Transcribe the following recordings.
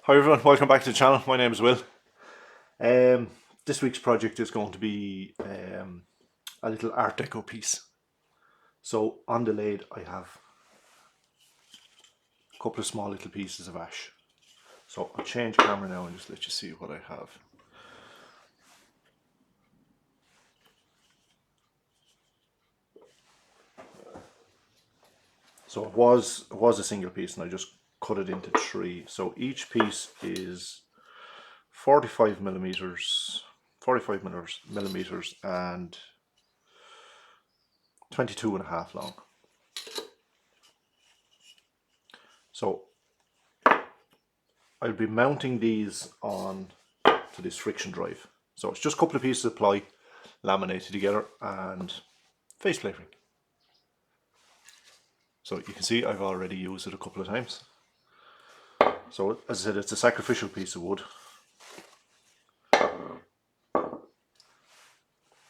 Hi everyone, welcome back to the channel. My name is Will. Um, this week's project is going to be a little Art Deco piece. So on the lathe I have a couple of small little pieces of ash. So I'll change camera now and just let you see what I have. So it was a single piece and I just cut it into three. So each piece is 45 millimeters, 45 millimeters and 22 and a half long. So I'll be mounting these on to this friction drive. So it's just a couple of pieces of ply laminated together and faceplating. So you can see I've already used it a couple of times. So as I said, it's a sacrificial piece of wood.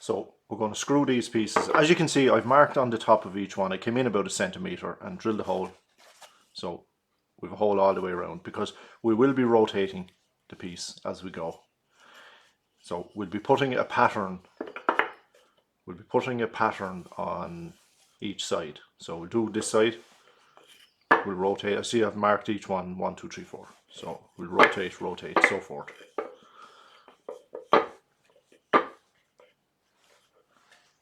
So we're going to screw these pieces. As you can see, I've marked on the top of each one. I came in about a centimetre and drilled a hole. So we have a hole all the way around because we will be rotating the piece as we go. So we'll be putting a pattern on each side. So we'll do this side, we'll rotate. I see I've marked each one 1, 2, 3, 4. So we'll rotate, so forth.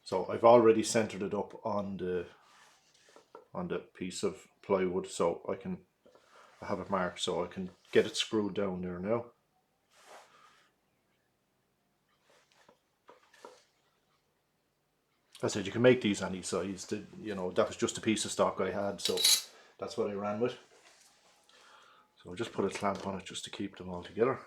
So I've already centered it up on the piece of plywood, so I have it marked so I can get it screwed down there now. As I said, you can make these any size. That was just a piece of stock I had, so that's what I ran with. So I'll just put a clamp on it just to keep them all together.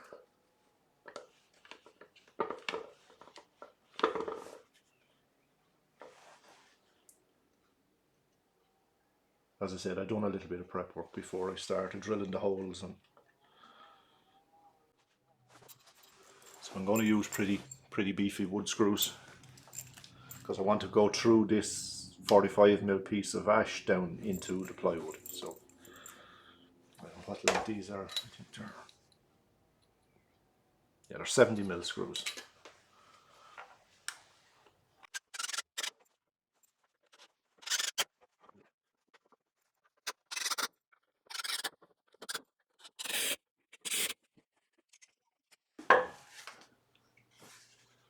As I said, I've done a little bit of prep work before I started drilling the holes, and so I'm going to use pretty beefy wood screws because I want to go through this 45mm piece of ash down into the plywood. So I don't know what length these are. I think they're 70mm screws.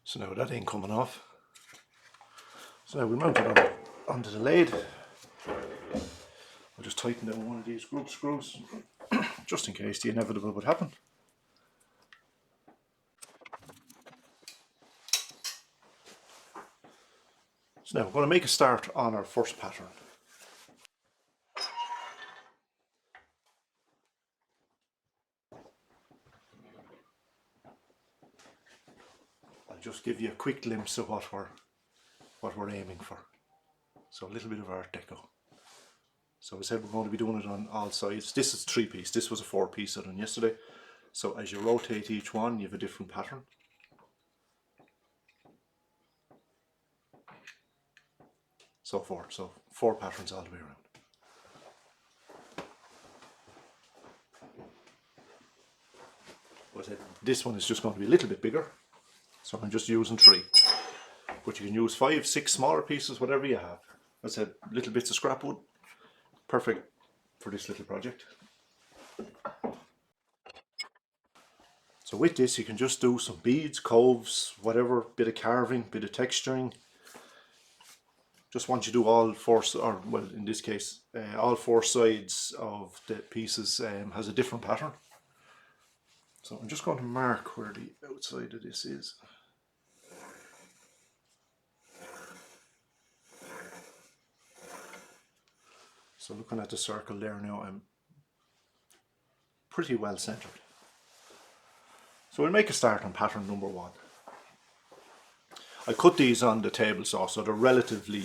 So now that ain't coming off. So now we mount it onto the lathe. I'll just tighten down one of these group screws just in case the inevitable would happen. So now we're going to make a start on our first pattern. I'll just give you a quick glimpse of what we're aiming for. So a little bit of Art Deco. So as I said, we're going to be doing it on all sides. This is 3-piece. This was a 4-piece I done yesterday. So as you rotate each one, you have a different pattern. So forth. So 4 patterns all the way around. This one is just going to be a little bit bigger, so I'm just using 3. But you can use 5, 6 smaller pieces, whatever you have. As I said, little bits of scrap wood, perfect for this little project. So with this you can just do some beads, coves, whatever, bit of carving, bit of texturing. Just once you do all 4, or well in this case, all 4 sides of the pieces has a different pattern. So I'm just going to mark where the outside of this is. So looking at the circle there now, I'm pretty well centered. So we'll make a start on pattern number 1. I cut these on the table saw, so they're relatively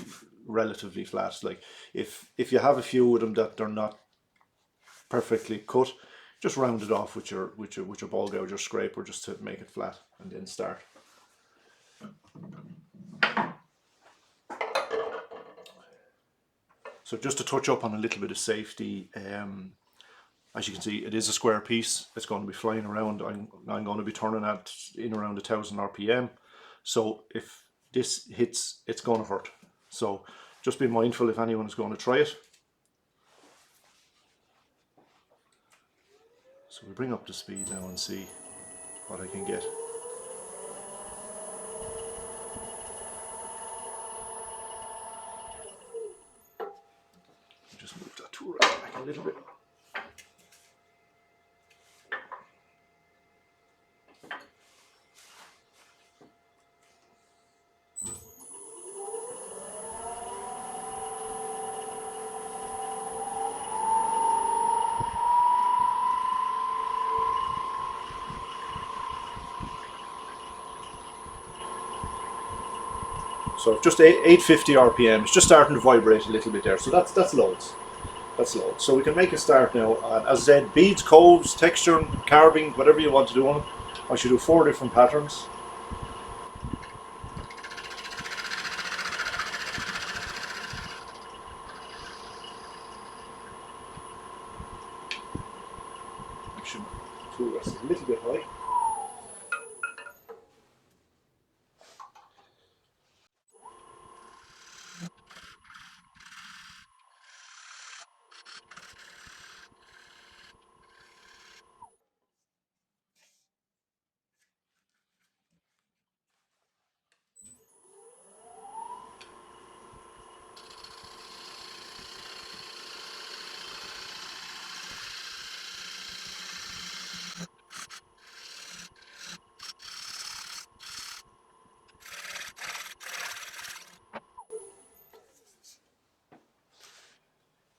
flat. Like if you have a few of them that they're not perfectly cut, just round it off with your ball gouge or scraper just to make it flat, and then start. So just to touch up on a little bit of safety, As you can see, it is a square piece. It's going to be flying around. I'm going to be turning at in around 1,000 RPM. So if this hits, it's going to hurt. So just be mindful if anyone is going to try it. So we bring up the speed now and see what I can get. Just move that tool right back a little bit. So just 850 RPM. It's just starting to vibrate a little bit there. So that's loads. That's loads. So we can make a start now. As I said, beads, coves, texture, carving, whatever you want to do on it. I should do 4 different patterns. I should tool rest a little bit high.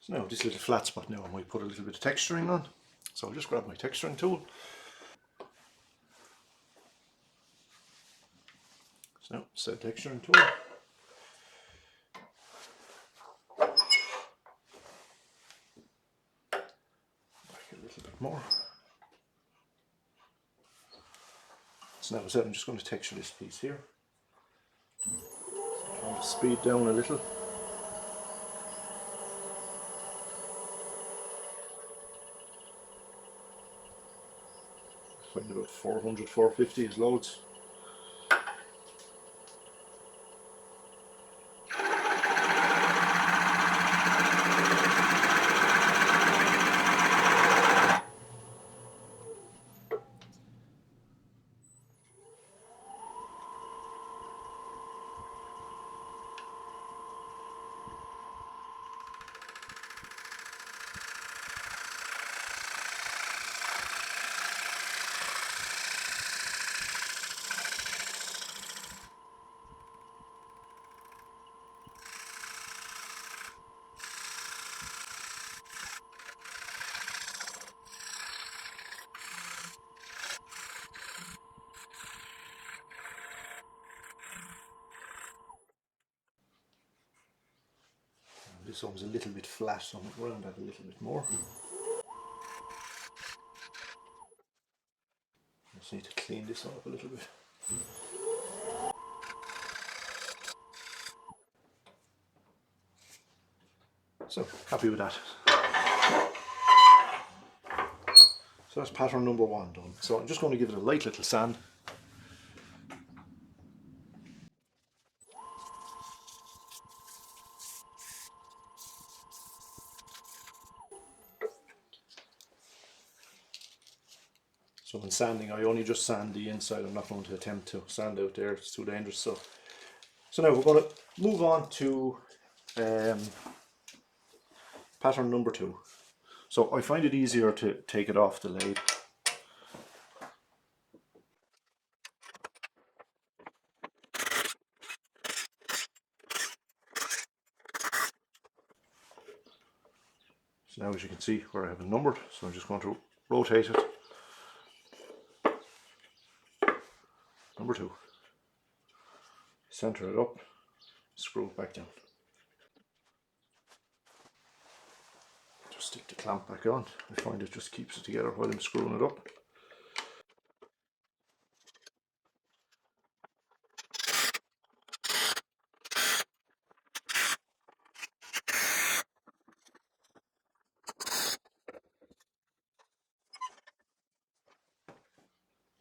So now this little flat spot now I might put a little bit of texturing on. So I'll just grab my texturing tool. So now set texturing tool. Back a little bit more. So now I'm just going to texture this piece here. Turn the speed down a little. Find about 400, 450 is loads. This one's a little bit flat, so I'm going to round that a little bit more. Just need to clean this up a little bit. So, happy with that. So that's pattern number 1 done. So I'm just going to give it a light little sand. So when sanding, I only just sand the inside. I'm not going to attempt to sand out there, it's too dangerous. So now we're going to move on to pattern number 2. So I find it easier to take it off the lathe. So now as you can see where I have it numbered, so I'm just going to rotate it. Number 2. Center it up, screw it back down. Just stick the clamp back on. I find it just keeps it together while I'm screwing it up.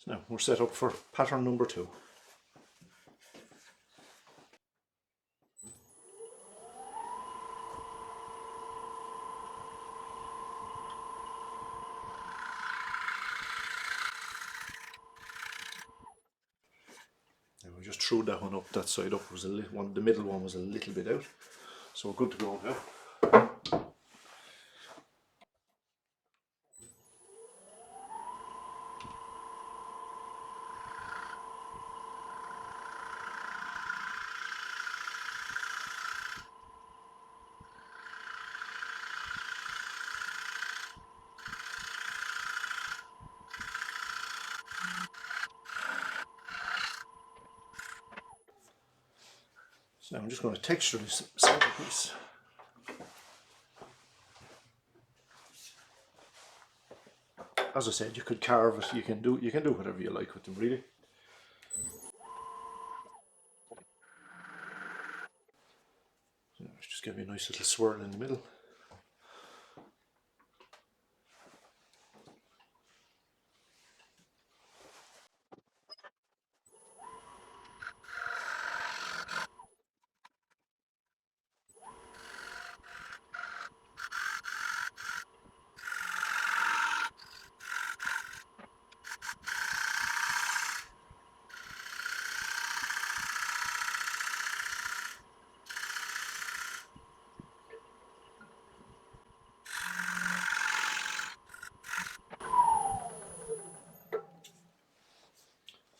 Now we're set up for pattern number 2. Now we just threw that one up, that side up was the middle one was a little bit out, so we're good to go now. So now I'm just going to texture this second piece. As I said, you could carve it. You can do whatever you like with them, really. So just give me a nice little swirl in the middle.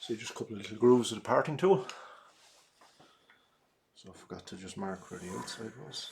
So just a couple of little grooves with a parting tool. So I forgot to just mark where the outside was.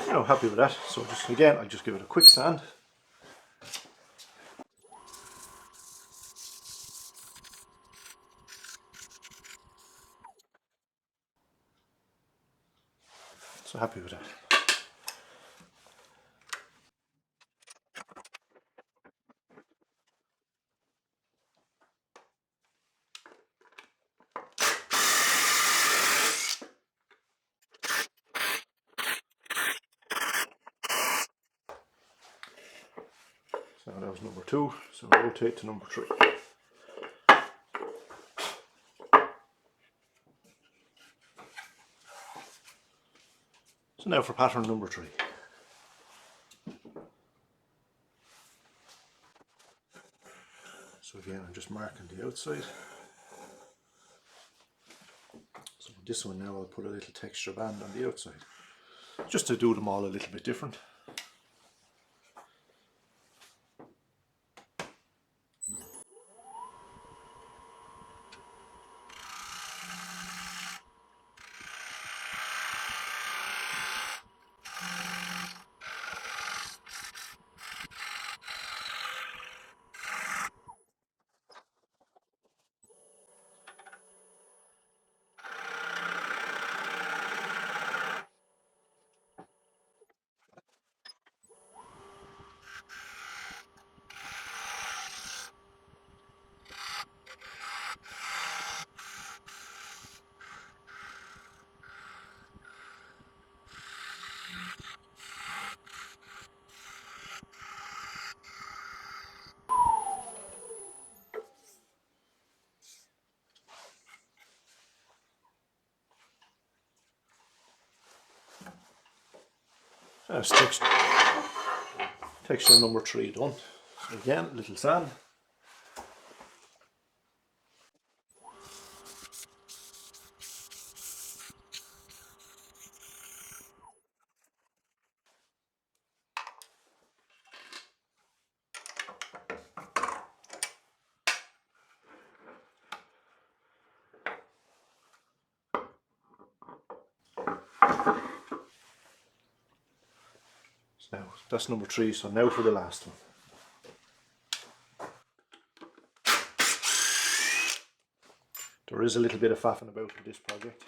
Now happy with that. So just again, I'll just give it a quick sand. So happy with that. So that was number 2. So rotate to number 3. So now for pattern number 3. So again, I'm just marking the outside. So this one now I'll put a little texture band on the outside, just to do them all a little bit different. That's texture number 3 done. So again, little sand. So now that's number 3. So now for the last one. There is a little bit of faffing about with this project.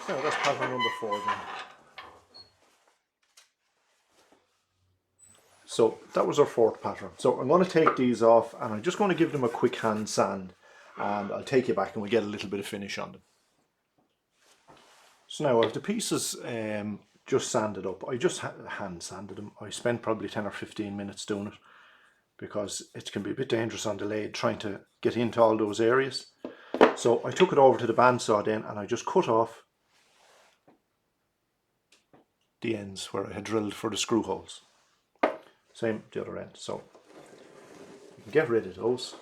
So that's pattern number 4 then. So that was our 4th pattern. So I'm going to take these off and I'm just going to give them a quick hand sand, and I'll take you back and we get a little bit of finish on them. So now I have the pieces just sanded up. I just hand sanded them. I spent probably 10 or 15 minutes doing it because it can be a bit dangerous on the lathe trying to get into all those areas. So I took it over to the bandsaw then and I just cut off the ends where I had drilled for the screw holes. Same the other end. So you can get rid of those.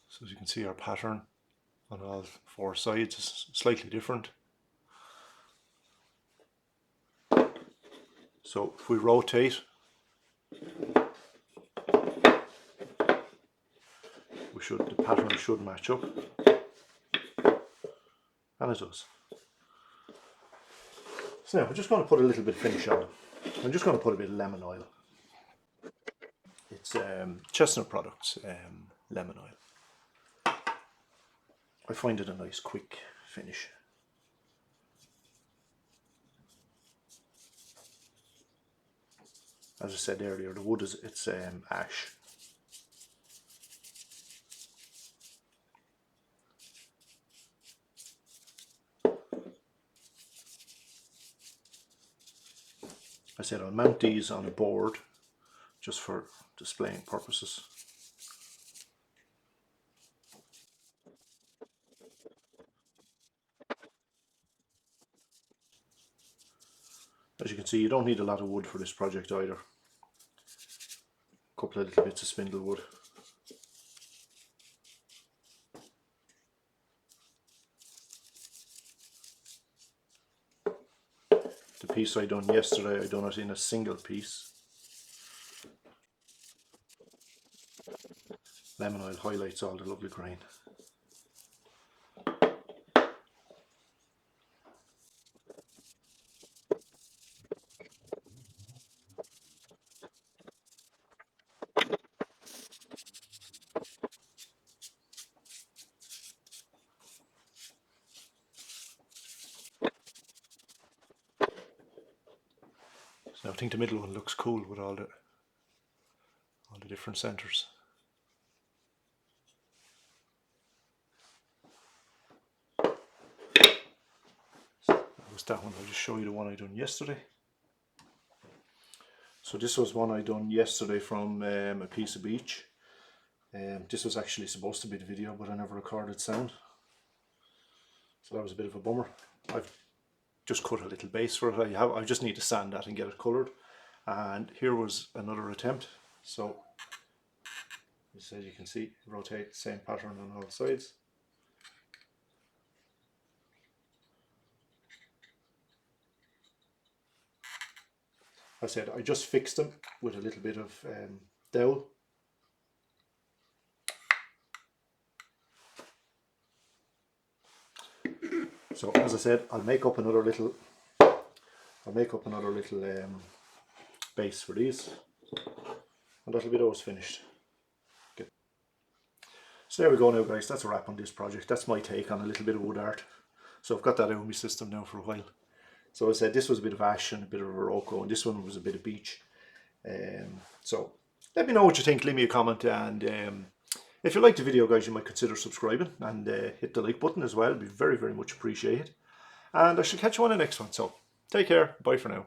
So as you can see, our pattern on all 4 sides is slightly different. So if we rotate, the pattern should match up, and it does. So now we're just going to put a little bit of finish on it. I'm just going to put a bit of lemon oil. It's Chestnut Products lemon oil. I find it a nice quick finish. As I said earlier, the wood it's ash. I said I'll mount these on a board just for displaying purposes. As you can see, you don't need a lot of wood for this project either. A couple of little bits of spindle wood. The piece I done yesterday, I done it in a single piece. Lemon oil highlights all the lovely grain. So I think the middle one looks cool with all the different centres. So that was that one. I'll just show you the one I done yesterday. So this was one I done yesterday from a piece of beech. This was actually supposed to be the video, but I never recorded sound. So that was a bit of a bummer. I've just cut a little base for it. I just need to sand that and get it coloured. And here was another attempt. So as you can see, rotate the same pattern on all sides. I said I just fixed them with a little bit of dowel. So as I said, I'll make up another little base for these, and that'll be those finished. Okay. So there we go now, guys. That's a wrap on this project. That's my take on a little bit of wood art. So I've got that out of my system now for a while. So I said this was a bit of ash and a bit of Iroko, and this one was a bit of beech. So let me know what you think. Leave me a comment, and if you liked the video, guys, you might consider subscribing and hit the like button as well. It'd be very, very much appreciated. And I shall catch you on the next one. So take care. Bye for now.